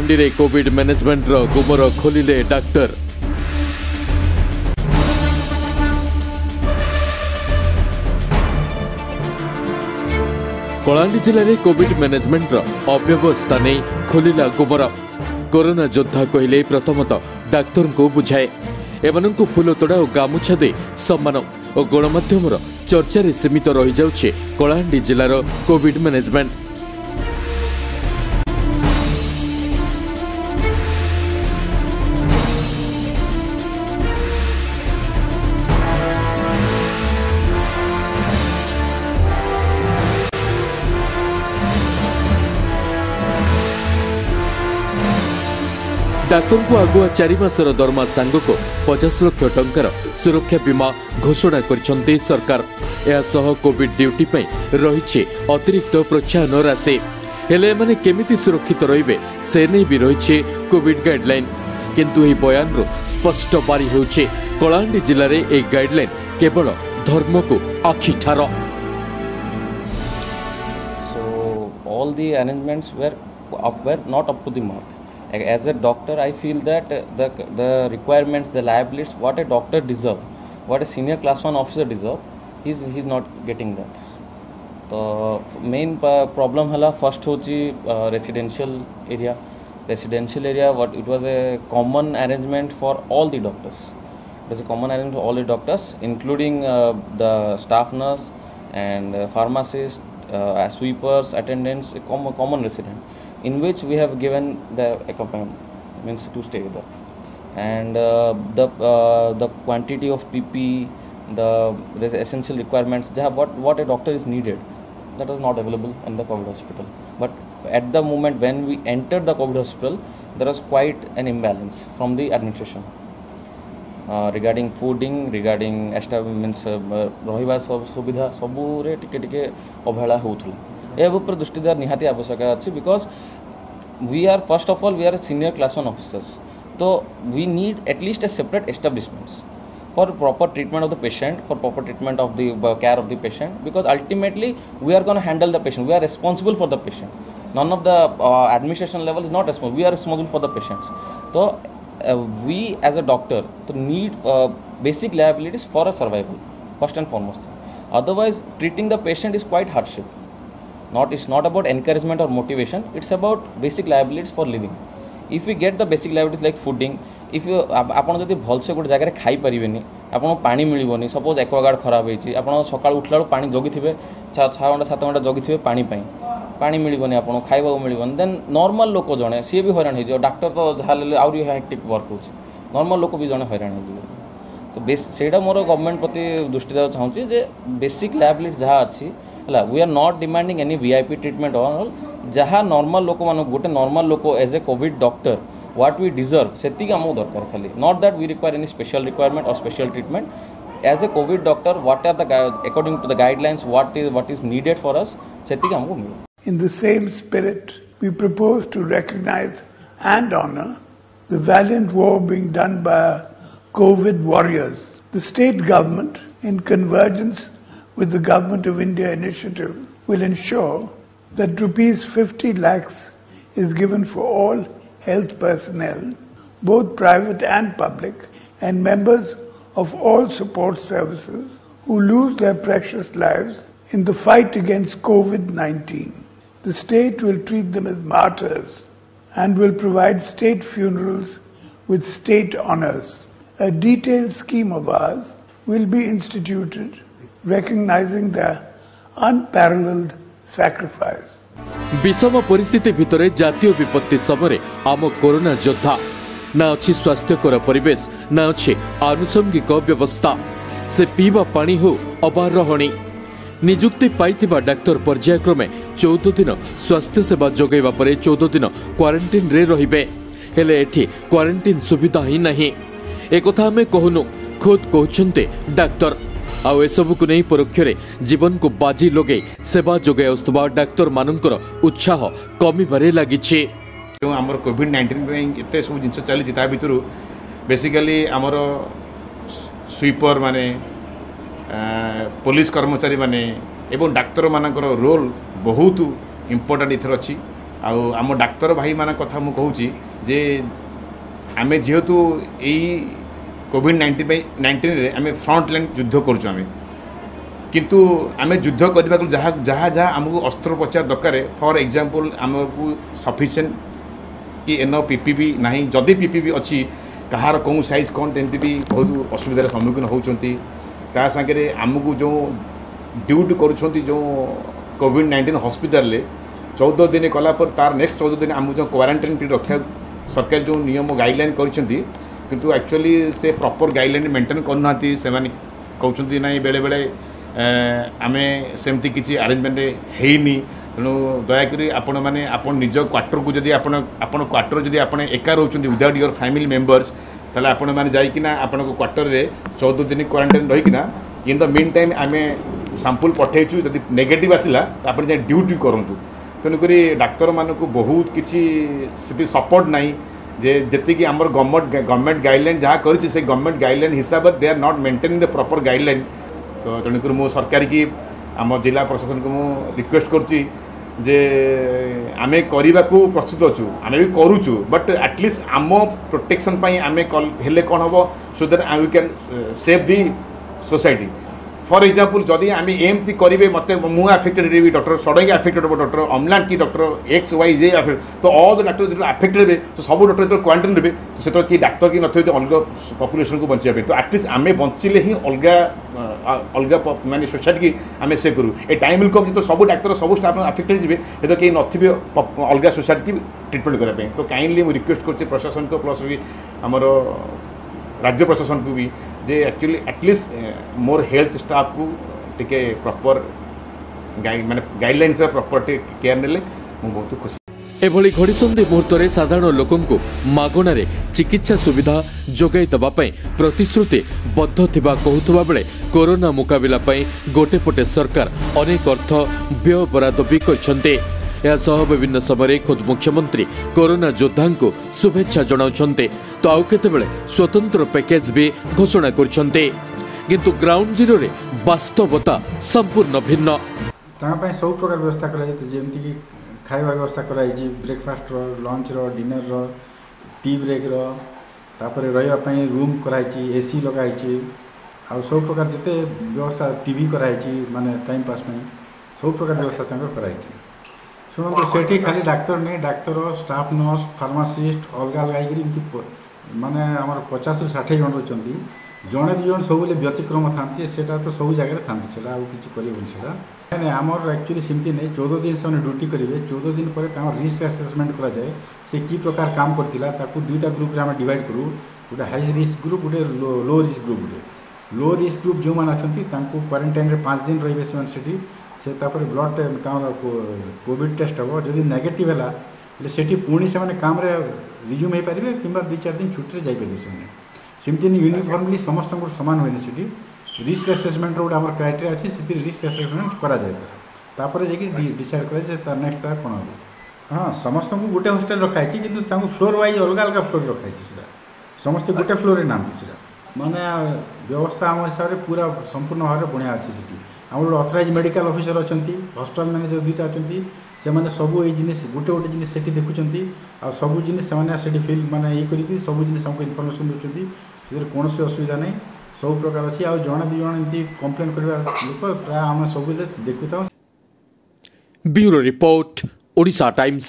कलाहांडी रे Covid management रो गुमर खोलिले doctor. Kalahandi जिले में कोविड मैनेजमेंट रो अव्यवस्था नहीं खोलिला गुमर। कोरोना योद्धा कहले प्रथमतः डाक्तर को बुझाए एमन को फूल तोड़ा और गामुछा दे सम्मान और गणमाध्यम चर्चा सीमित रही जाउछे कलाहांडी जिलार कोविड मैनेजमेंट। डाक्तर को आगुआ 4 मासर दरमा सांग को 50 लाख टंकार सुरक्षा बीमा घोषणा करछन्ते सरकार। यह कोविड ड्यूटी रही अतिरिक्त प्रोत्साहन राशि हेले माने केमिति सुरक्षित रहिबे से नहीं भी रही कोविड गाइडलाइन। किंतु यह बयान रो स्पष्ट बारी होउछे कलाहांडी जिले में एक गाइडलाइन केवल धर्म को आखिठार। So all the arrangements were not up to the mark. As a doctor, I feel that the requirements, the liabilities, what a doctor deserve, what a senior class 1 officer deserve, he's not getting that. The main problem hela first hochi residential area. Residential area, what it was a common arrangement for all the doctors. It was a common arrangement for all the doctors, including the staff nurse and pharmacists, sweepers, attendants, a common resident, in which we have given the accompaniment means to stay there, and the quantity of PP, the essential requirements, what a doctor is needed, that was not available in the COVID hospital. But at the moment when we entered the COVID hospital, there was quite an imbalance from the administration regarding fooding, regarding means रहिबा सुविधा सबू रे टिके अवहेला होउथला। ए ऊपर दृष्टि देवार निहाती आवश्यक अछि, because we are first of all we are senior class 1 officers, so we need at least a separate establishments for proper treatment of the patient, for proper treatment of the care of the patient, because ultimately we are going to handle the patient, we are responsible for the patient. None of the administration level is not responsible, we are responsible for the patients. So we as a doctor need basic liabilities for a survival first and foremost. Otherwise treating the patient is quite hardship. It's not about encouragement or motivation, it's about basic liabilities for living. If we get the basic liabilities like fooding, if you आपन जदि भल से गोटे जगह खाई परिबेनी, आपन पानी मिलिबोनी, suppose Aquaguard खराब होईची, आपन सकाळ उठला पानी जगिथिबे 6 घंटा 7 घंटा जगिथिबे पानी मिलिबोनी, आपन खाइबा मिलिबोनी, देन नॉर्मल लोक जणे सी भी हैरान हो, डॉक्टर तो झाले आउरी हेक्टिक वर्क होची, नॉर्मल लोक भी जणे हैरान हो। तो सेटा मोर गवर्नमेंट प्रति दृष्टि देवा चाहूची जे बेसिक लायबिलिटी जहा अछि हला, we are not demanding any VIP treatment all, जहाँ नॉर्मल लोक मान गोटे नॉर्मल लोक as a covid doctor what we deserve सेति आमको दरकार खाली, not that we require any special requirement और special treatment. As a covid doctor what are the according to the guidelines what is needed for us सेति आमको मिले. In the same spirit, we propose to recognize and honor the valiant war being done by COVID warriors. The state government, in convergence with the Government of India initiative, will ensure that rupees 50 lakhs is given for all health personnel, both private and public, and members of all support services who lose their precious lives in the fight against COVID-19. The state will treat them as martyrs and will provide state funerals with state honors. A detailed scheme of ours will be instituted recognizing their unparalleled sacrifice. विषम परिस्थिति भितरे जातीय विपत्ति समय आम corona योद्धा ना अच्छी स्वास्थ्यकर परिवेश ना अच्छी आनुषंगिक व्यवस्था से पीवा पानी हो अबा रहणी निजुक्ति पाइथिबा डाक्तर पर्यायक्रमे 14 दिन स्वास्थ्य सेवा जोगैबा परे 14 दिन क्वारंटाइन रे रहिबे हेले एठी क्वारंटाइन सुविधा ही नहीं एकथा हमें कहनु खुद कहउछन्ते डाक्तर आ एसबु को नहीं परोक्षरे जीवन को बाजी लगे सेवा जोगे आस्तबा डाक्तर मानकर उत्साह कमी बारे लागिछि. हमर कोविड-19 रे एते सब जिंस चली जिता भितरु बेसिकली हमर स्वीपर माने पुलिस कर्मचारी माने एवं डाक्तर मानकर रोल बहुत इम्पोर्टेंट इथर अच्छी आम डाक्तर भाई मान कथा मु कहूँ जे आमे जेहेतु यही कोविड-19 आम फ्रंट लाइन युद्ध करें किंतु आम युद्ध करने को जहाँ जहाँ जहाँ आमको अस्त्रोपचार दरकार फॉर एग्जांपल आमको सफिशिएंट कि एन पीपीपी ना जदि पीपीपी अच्छी कहार कौन साइज कौन तेमती भी बहुत असुविधार सम्मुखीन होती सागे आमको जो ड्यूटी करुँच जो कोविड-19 हॉस्पिटल 14 दिन कलापर तार नेक्स्ट 14 दिन आमको जो क्वारंटाइन पीरियड रखा सरकार जो नियम गाइडलाइन किंतु एक्चुअली से प्रॉपर गाइडलाइन मेंटेन करना से कहते ना बेले बेले आम सेमती किसी अरेंजमेंट हैनी तेणु दयाकोरी आपण मैंने आपण निज क्वार्टर को जब आपण क्वार्टर जब आप एका रोच विदाउट योर फैमिली मेंबर्स ताले आपण मैंने जाइकिना आपण क्वार्टर रे 14 दिन क्वारंटाइन रहीकिना इन द मीन टाइम आम सैंपल पठेचु जब नेगेटिव आसला आप ड्यूटी करूँ तेणुक डाक्तर मान को बहुत किसी सपोर्ट नाई जे जी आम गवर्नमेंट गाइडलाइन जहाँ कर गवर्नमेंट गाइडलाइन हिसाब they are not maintaining the proper guideline तो तेणुक मो सरकार की आम जिला प्रशासन को मु रिक्वेस्ट करुच्ची जे आमे करने को प्रस्तुत अच्छु आमे भी करूचु बट एटलिस्ट आम प्रोटेक्शन आमे हेले कौन हम so that we can save the society for example जदि आम एमती करेंगे मत मु आफेक्टेड रही डॉक्टर सडनली आफेक्टेड हो डॉक्टर अम्लान की डॉक्टर एक्स वाई जे तो ऑल द डॉक्टर जो आफेक्टेड हे तो सब डॉक्टर जो क्वारंटाइन रे तो से कि डाक्तर की नथिबे तो अलग पॉपुलेशन को बचाइए तो एटलिस्ट आम बंचिले ही अलग अलग माने सोसाइटी की आम से करूँ ए टाइम विल कम तो सब डाक्तर सब स्टाफ आफेक्टेड जी तो कहीं नथिबे अलग सोसाइटी की ट्रिटमेंट करने तो काइंडली मुझे रिक्वेस्ट कर प्रशासन को प्लस भी आमर राज्य प्रशासन को भी जे actually at least more health staff को टिके प्रॉपर माने गाइडलाइंस प्रॉपर केयर नेले मु बहुत खुशी एभली घड़ीसंधि मुहूर्त में साधारण लोकंकु मागणारे चिकित्सा सुविधा जोगाई देबा पई प्रतिश्रुति बद्ध थिबा कहउतबा बेले कोरोना मुकाबिला पई गोटे पटे सरकार अनेक अर्थ व्यय बराद भी करछन्ते यासह विभिन्न समय खुद मुख्यमंत्री कोरोना योद्धा को शुभेच्छा जनाउछन्ते तो आउ केतेबेले स्वतंत्र पैकेज भी घोषणा करछन्ते किंतु ग्राउंड जीरो रे वास्तवता संपूर्ण भिन्न सब प्रकार व्यवस्था जमी खाଇବା व्यवस्था कराई breakfast lunch dinner tea break तापर रही रूम कराई एसी लगाई आ सब प्रकार जिते व्यवस्था टीवी कराई माने टाइम पास में सब प्रकार व्यवस्था कराई शुणु से खाली डाक्तर नहीं डाक्तर स्टाफ नर्स फार्मासीस्ट अलग अलग माने आम 50-60 जन रही जड़े दु जन सब व्यतिक्रम था तो सब जगह था किसी कर आमर एक्चुअली सेमती नहीं 14 दिन से ड्यूटी करेंगे 14 दिन पर रिस्क आसेसमेंट कराए से कि प्रकार काम करता दुईटा ग्रुप आम डिवाइड करूँ गोटे हाई रिस्क ग्रुप गोटे लो रिस्क ग्रुप गोटे लो रिस्क ग्रुप जो मैंने अच्छा क्वारंटाइन 5 दिन रे से ब्लड कोविड टेस्ट हम जदि नेगेटिव है से पुणी से काम रिज्यूम हो पारे कि 2-4 दिन छुट्टी जापर सेमती यूनिफॉर्मली समस्त सामान हुए से रिस्क आसेसमेंट गोटे आम क्राइटेरिया अच्छी से रिस्क आसेसमेंट कराए डिसाइड कराए नेक्स्ट तार कौन हम हाँ समस्त को गोटे हॉस्टल रखाई कि फ्लोर वाइज अलग अलग फ्लोर रखाई समस्ते गोटे फ्लोर ना माने व्यवस्था आम हिसाब से पूरा संपूर्ण भाव में बढ़िया अच्छी से आम अथराइज मेडिकल ऑफिसर अच्छा हॉस्पिटल मैनेजर दुईटा अच्छा से सब ये जिनिस गोटे गोटे जिनिस देखुं आ सब जिनिस से फिल माने ये कर सब जिनिस हमको इनफर्मेशन दूसरी कौन असुविधा नहीं सब प्रकार अच्छी आ जड़े दु जन एमती कंप्लेन कर लोक प्राय आम सब देखुता। Bureau report Odisha times.